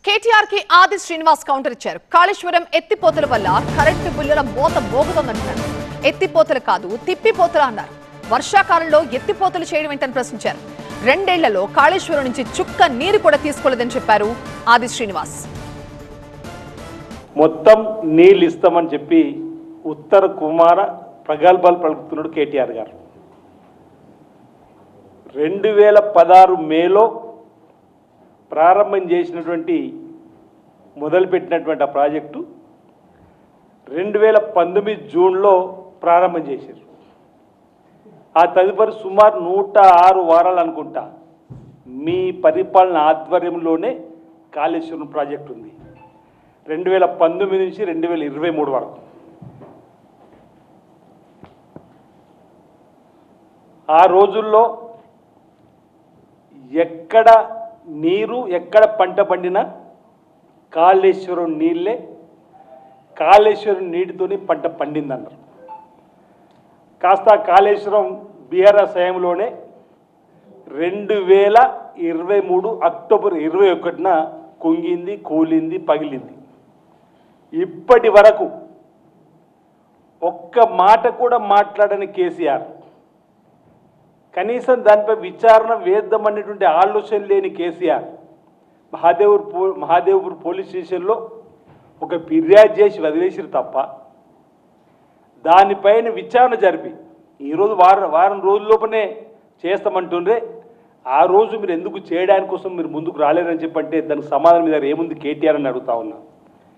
కేటీఆర్ కి ఆది శ్రీనివాస్ కౌంటర్ ఇచ్చారు. కాళేశ్వరం ఎత్తిపోతల వల్ల కరెంటు బిల్లుల మోత మోగుతోందంటున్నారు. ఎత్తిపోతలు కాదు తిప్పిపోతలు అన్నారు. వర్షాకాలంలో ఎత్తిపోతలు చేయడం ఏంటని ప్రశ్నించారు. 2 ఏళ్లలో కాళేశ్వరం నుంచి చుక్క నీరు కూడా తీసుకోలేదని చెప్పారు ఆది శ్రీనివాస్. మొత్తం నీళ్ళు ఇస్తామని చెప్పి ఉత్తర కుమార ప్రగల్భాలు పలుకుతున్నాడు కేటీఆర్ గారు. 2016 మేలో ప్రారంభం చేసినటువంటి మొదలుపెట్టినటువంటి ఆ ప్రాజెక్టు 2019 జూన్లో ప్రారంభం చేశారు. ఆ తదుపరి సుమారు 106 వారాలు అనుకుంటా మీ పరిపాలన ఆధ్వర్యంలోనే కాళేశ్వరం ప్రాజెక్టు ఉంది. 2019 నుంచి 2023 వరకు. ఆ రోజుల్లో ఎక్కడ నీరు ఎక్కడ పంట పండినా కాళేశ్వరం నీళ్ళే, కాళేశ్వరం నీటితోనే పంట పండిందన్నారు. కాస్త కాళేశ్వరం బీఆర్ఎస్ హయాంలోనే 2023 అక్టోబర్ 21న కుంగింది, కూలింది, పగిలింది. ఇప్పటి వరకు ఒక్క మాట కూడా మాట్లాడని కేసీఆర్, కనీసం దానిపై విచారణ వేద్దామనేటువంటి ఆలోచన లేని కేసీఆర్ మహాదేవ్పూర్ పోలీస్ స్టేషన్లో ఒక ఫిర్యాదు చేసి వదిలేసిరు తప్ప దానిపైన విచారణ జరిపి ఈరోజు వారం రోజుల్లోపనే చేస్తామంటుండ్రే. ఆ రోజు మీరు ఎందుకు చేయడానికి కోసం మీరు ముందుకు రాలేరని చెప్పంటే దానికి సమాధానం మీద ఏముంది కేటీఆర్ అని అడుగుతా ఉన్నా.